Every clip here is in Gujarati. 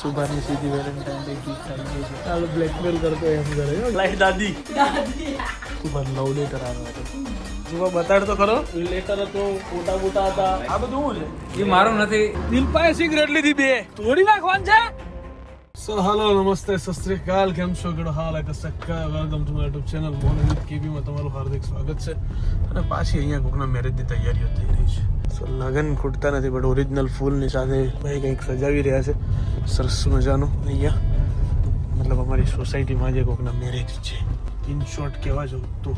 सुबह ની સીધી વેલેન્ટાઇન ડે ગિફ્ટ આવી ગઈ છે. ચાલો બ્લેકમેલ કરતો એમ કરે. લાઈ દાદી સુબહ લવ લેટર આવ્યો હતો. સુબહ બતાડ તો ખરો. લેટર હતો, ફોટા બોટા હતા. આ બધું શું છે? એ મારું નથી. દિલપાએ સિગરેટ લીધી બે. તોડી નાખવાનું છે. સો હેલો નમસ્તે સત શ્રી અકાલ. કેમ છો? કેડો હાલ હે કસક્કા. Welcome to my YouTube channel મોનવિદ કેબી માં તમારું હાર્દિક સ્વાગત છે. અને પાછી અહીંયા કોકના મેરેજની તૈયારીઓ થઈ રહી છે. સો લગન ખૂટતા નથી બટ ઓરિજિનલ ફૂલની સાથે ભાઈ કંઈક સજાવી રહ્યા છે સરસ મજાનું અહીંયા. મતલબ અમારી સોસાયટીમાં જે કોકના મેરેજ છે ઇન શોર્ટ કહેવા જાઉં તો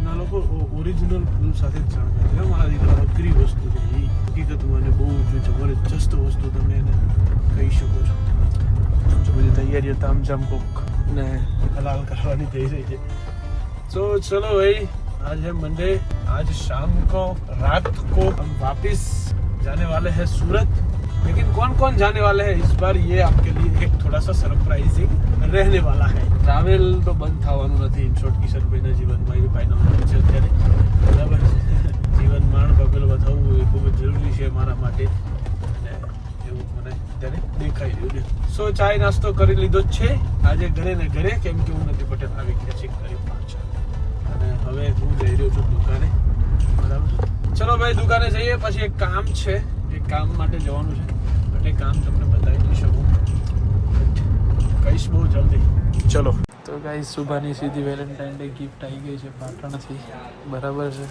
ના લોકો ઓરિજિનલ ફૂલ સાથે જ જાણતા છે. મારા દીકરા અઘરી વસ્તુ છે એ હકીકતમાં અને બહુ જબરજસ્ત વસ્તુ તમે એને કહી શકો છો. બધી તૈયારીઓ તામઝામ કોક ને હલાલ કરવાની થઈ રહી છે. तो चलो भाई आज है मंडे. आज शाम को रात को हम वापस जाने वाले हैं सूरत. लेकिन कौन कौन जाने वाले हैं इस बार ये आपके लिए एक थोड़ा सा सरप्राइजिंग रहने वाला है. ट्रैवल तो बंद થવાનું નથી. ઇન શોર્ટ કિશનભાઈના જીવનમાં એ ફાઇનલ છે અત્યારે બરાબર. જીવન માણ પગલું બતાવવું એ ખૂબ જ જરૂરી છે મારા માટે અને એવું મને અત્યારે દેખાઈ રહ્યું છે. સો ચાય નાસ્તો કરી લીધો જ છે આજે ઘરે ને ઘરે, કેમ કે હું નથી પટેલ આવી ગયા છે ઘરે પાછા. અને હવે હું જઈ રહ્યો છું દુકાને બરાબર. ચલો ભાઈ દુકાને જઈએ. પછી એક કામ છે, એક કામ માટે જવાનું છે બટ એ કામ તમને બતાવી નહીં શકું, કહીશ બહુ જલ્દી. ચલો તો ગાઈસ સુભાની સીધી વેલેન્ટાઇન ડે ગિફ્ટ આવી ગઈ છે પાટણથી બરાબર છે.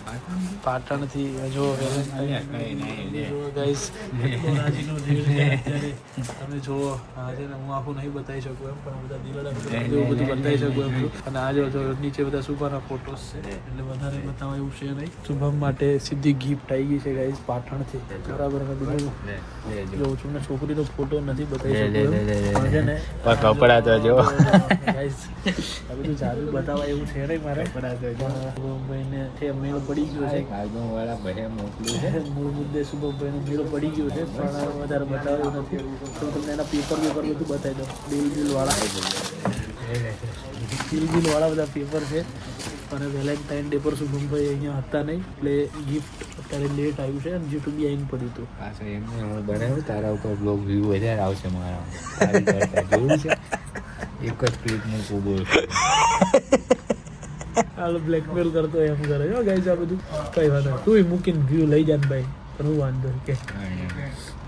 પાટણથી જો વેલેન્ટાઇન ગાઈસ રાજીનો દિવસ છે અત્યારે. તમે જુઓ આજે હું આખું નહીં બતાવી શકું એમ પણ બધા દિલડા એવું બધું બતાવી શકું એમ છું. અને આજે જો નીચે બધા શુભાના ફોટોસ છે એટલે વધારે બતાવવા એવું છે નહીં. શુભમ માટે સીધી ગિફ્ટ આવી ગઈ છે ગાઈસ પાટણથી બરાબર. મેં બીજું જોઉં છું ને છોકરીનો ફોટો નથી બતાવી શકું એમ છે ને કપડા તો જો ગાઈસ આ બધું જાદુ બતાવવા એવું છે નહીં મારે. શુભમભાઈને મેળ પડી ગયો છે. વાળા ભાઈ મોકલ્યું છે. મૂળ મુદ્દે શુભમભાઈનો મેળ પડી ગયો છે પણ વધારે બતાવ્યું નથી. તો તમને એના પેપર બધું બતાવી દો. બિલ વાળા બધા પેપર છે. અને વેલેન્ટાઇન ડે પર શુભમભાઈ અહીંયા હતા નહીં એટલે ગિફ્ટ અત્યારે લેટ આવ્યું છે અને જીટુ બી આવીને પડ્યું હતું. પાછો એમને હું બનાવ્યું તારા ઉપર બ્લોગ વ્યૂ વધારે આવશે મારા. જોયું છે એક જ ક્લિપ મૂકું બોલ. હાલ બ્લેકમેલ કરતો એમ કરે છે ગાઈસ. આ બધું કઈ વાત નહીં. તું મૂકીને વ્યૂ લઈ જાય ને ભાઈ પણ હું વાંધો કે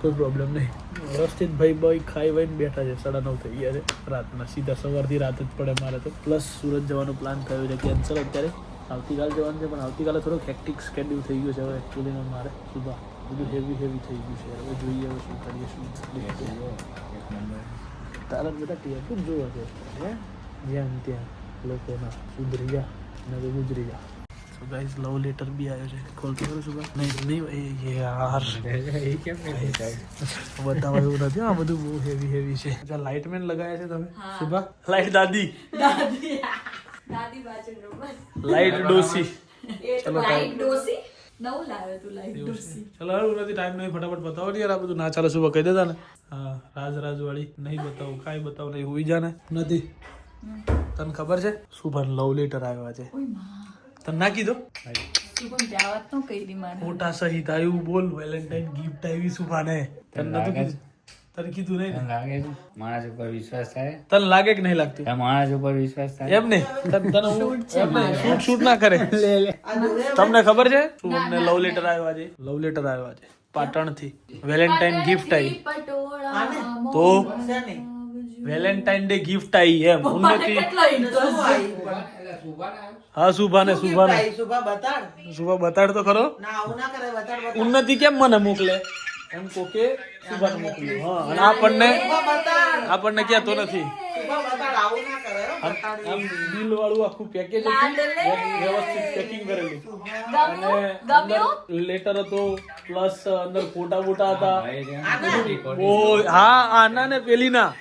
કોઈ પ્રોબ્લેમ નહીં. વ્યવસ્થિત ભાઈ ખાઈ વાઈને બેઠા છે. 9:30 થઈ ગયા છે રાતના. સીધા સવારથી રાત જ પડે મારે તો. પ્લસ સુરત જવાનો પ્લાન થયો છે કેન્સલ અત્યારે. આવતીકાલ જવાનું છે પણ આવતીકાલે થોડોક હેક્ટિક સ્કેડ્યુલ થઈ ગયું છે હવે એકચ્યુઅલીમાં મારે. સુબહ બધું હેવી થઈ ગયું છે. હવે જોઈએ હવે શું કરીએ શું. તારા બધા ટીઆર જોવા છે જ્યાં ત્યાં લોકોના સુધરી જા ને તો ગુજરી જા. સો ગાઈસ લવ લેટર બી આવ્યો છે. ખોલતો કરો સુબહ. નહીં એ યાર એ કેમ બતાવવા એવું નથી. આ બધું બહુ હેવી છે. અચ્છા લાઇટમેન લગાયા છે તમે સુબહ. લાઇટ દાદી લાઇટ ડોસી. ચલો લાઇટ ડોસી નવું લાવ્યો તું લાઇટ ડોસી. ચલો એવું નથી ટાઈમ નહીં ફટાફટ બતાવો ને યાર. આ બધું ના ચાલે સુબહ કહી દેતા ને. હા રાજ વાળી નહીં બતાવું કાંઈ બતાવું નહીં. હોઈ જા ને નથી. તને ખબર છે સુભાન લવ લેટર આવ્યા છે. તને ના કીધો ફોટા સહિત આવ્યું. બોલ વેલેન્ટાઇન ગિફ્ટ આવી સુભાને. તને નતું કીધું? તને કીધું નહીં? લાગે માણસ ઉપર વિશ્વાસ થાય. તને લાગે કે નહીં લાગતું? માણસ ઉપર વિશ્વાસ થાય એમ નહીં તને શૂટ ના કરે. તમને ખબર છે શુભમને લવ લેટર આવ્યા છે. લવ લેટર આવ્યા છે પાટણથી. વેલેન્ટાઇન ગિફ્ટ આવી તો વેલેન્ટાઇન ડે ગિફ્ટ આવી એમ. ઉન્નતિ હા સુભાને સુભા બતાડ તો ખરો. ઉન્નતિ કેમ મને મોકલે એમ કોકે સુભાને મોકલ્યું. હા અને આપણને કહેતો નથી. આમ બિલ વાળું આખું પેકેજ હતું વ્યવસ્થિત પેકિંગ કરેલું અને અંદર લેટર હતો પ્લસ અંદર ફોટા બોટા હતા. હા આના ને પેલી ના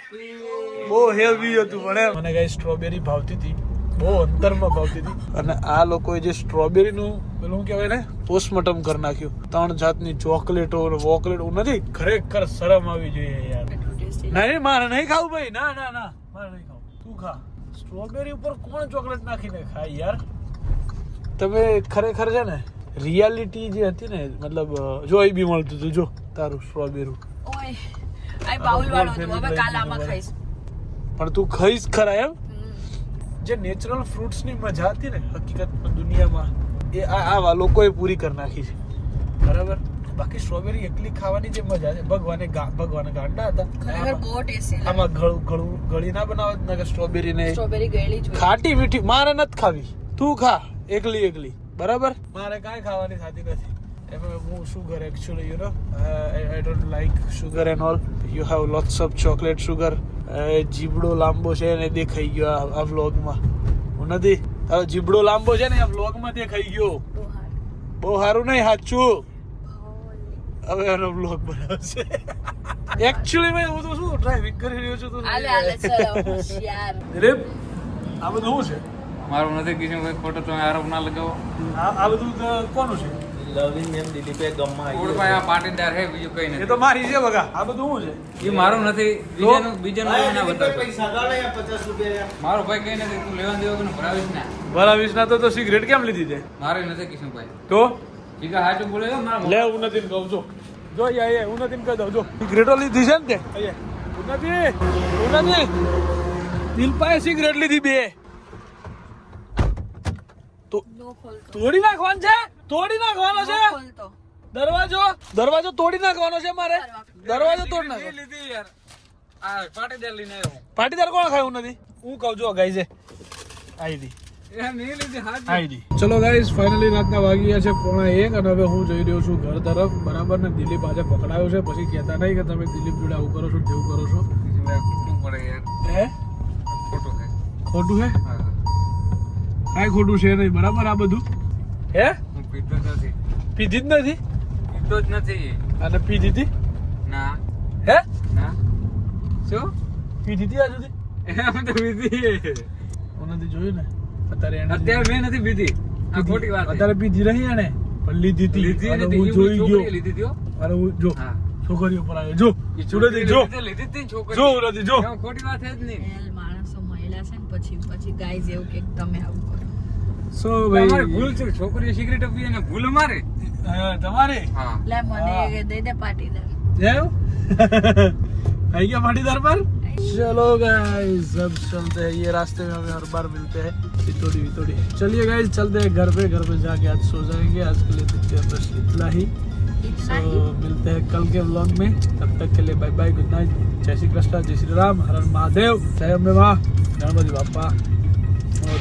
બહુ હેવી હતું. મને કઈ સ્ટ્રોબેરી ભાવતી હતી બહુ અંતરમાં ભાવતી હતી. અને આ લોકોએ જે સ્ટ્રોબેરીનું પેલું કહેવાય ને પોસ્ટમોર્ટમ કરી નાખ્યું. 3 જાતની ચોકલેટો વોકલેટો નથી. ખરેખર શરમ આવી જોઈએ યાર. નહીં મારે નહીં ખાવું ભાઈ. ના મારે નહીં ખાવું. તું ખા. સ્ટ્રોબેરી ઉપર કોણ ચોકલેટ નાખીને ખાય યાર. તમે ખરેખર છે ને રિયાલિટી જે હતી ને મતલબ જો એ બી મળતું હતું. જો તારું સ્ટ્રોબેરી આ બાઉલ વાળો હતો, હવે કાલ આમાં ખાઈશ. પણ તું ખાઈશ ખરા એમ? જે નેચરલ ફ્રૂટ્સ ની મજા હતી ને હકીકતમાં દુનિયામાં એ આવા લોકોએ પૂરી કરી નાખી છે, બરાબર. બાકી સ્ટ્રોબેરી એકલી ખાવાની જે મજા છે, ભગવાને ગાંડા હતા. ખરેખર બહુ ટેસ્ટી લાગે. આમાં ગળી ના બનાવત ને કે સ્ટ્રોબેરી ને સ્ટ્રોબેરી ગળેલી જ હોય. ખાટી મીઠી મારે નથી ખાવી, તું ખા એકલી, બરાબર. મારે કાંઈ ખાવાની થતી નથી. એમાં હું sugar actually, you know, I don't like sugar and all. You have lots of chocolate sugar. જીબડો લાંબો છે ને દેખાઈ ગયો આ વ્લોગમાં. હું નથી, તારો જીબડો લાંબો છે ને આ વ્લોગમાં દેખાઈ ગયો. બહુ સારું નહીં, સાચું. હવે એનો વ્લોગ બનાવશે. એકચ્યુઅલી મેં હું તો શું ડ્રાઇવિંગ કરી રહ્યો છું તો આલે ચલો હોશિયાર. દિલીપ, આ બધું શું છે? મારું નથી કીધું ભાઈ, ખોટો તમે આરોપ ના લગાવો. આ બધું તો કોનું છે? લવિંગ એમ દિલીપે ગમમાં ભાઈ આ પાટીદાર હે, બીજું કઈ એ નથી. તો મારી છે બગા. આ બધું શું છે? એ મારું નથી, બીજાનું ના બતાવતો. પૈસા ગાળે 50 રૂપિયા. મારો ભાઈ કઈ નથી, તું લેવા દેવા કે ભરાવીશ ના. બરાબર ના તો સિગરેટ કેમ લીધી છે? મારે નથી કિશનભાઈ. તો ઠીક હાચું બોલે મારા લે ઉન્નતિ ને કહું છું. જો યા ઉન્નતિ ને કહી દઉં. જો સિગરેટો લીધી છે ને તે ઉન્નતિ દિલપાએ સિગરેટ લીધી 2. તો નો ખોલતો. તોડી નાખવાનો છે, તોડી નાખવાનો છે. નો ખોલતો. દરવાજો તોડી નાખવાનો છે મારે. દરવાજો તોડી નાખો. લીધી યાર, આ પાટીદાર લઈને આવ્યો. પાટીદાર કોણ ખાય ઉન્નતિ? હું કહું છું ગાઈઝ આઈડી ચલો ગાઈઝ, ફાઇનલી રાતના વાગી ગયા છે 1:45 અને હવે હું જઈ રહ્યો છું ઘર તરફ, બરાબર ને. દિલીપ આજે પકડાયો છે, પછી કહેતા નહીં કે તમે દિલીપ જોડે આવું કરો છો તેવું કરો છો. ખોટું પડે યાર, હે ખોટું છે. ખોટું હે? હા, કાંઈ ખોટું છે નહીં, બરાબર. આ બધું હે હું પીતો જ નથી, પીધી જ નથી પીતો જ નથી. અને પીધી હતી ના હે ના, શું પીધી હતી આ સુધી? એમ તો પીધી હું નથી જોયું ને અત્યારે. એને અત્યારે મેં નથી પીધી, આ ખોટી વાત છે. અત્યારે પીધી રહી એને પણ લીધી હતી. લીધી અને નથી, હું એ જોઈ છોકરીએ ગયો. લીધી હતી હો. અને હું જો હા, છોકરીઓ પર આવે જો ઉન્નતિ જો લીધી હતી ને છોકરી. જો ઉન્નતિ જો. એમાં ખોટી વાત છે જ નહીં. એલ માણસો મહિલા છે ને પછી ગાઈઝ એવું કે તમે આવું કરો. સો તમારી ભૂલ છે, છોકરીઓ સિગરેટ પીએ ને ભૂલ મારે. તમારે હા, લે મને દે દે પાટીદાર. आई क्या पाटीदार पर? चलो गाइस अब चलते हैं, ये रास्ते में हमें हर बार मिलते हैं वितोड़ी. चलिए गाइस चलते हैं घर पे जाके आज सो जाएंगे. आज के लिए देखते हैं बस इतना ही. इतना ही. मिलते हैं कल के व्लॉग में. तब तक के लिए बाय बाय, गुड नाइट, जय श्री कृष्ण, जय श्री राम, हर हर महादेव, जय अम्बे मां, गणपति बाप्पा. और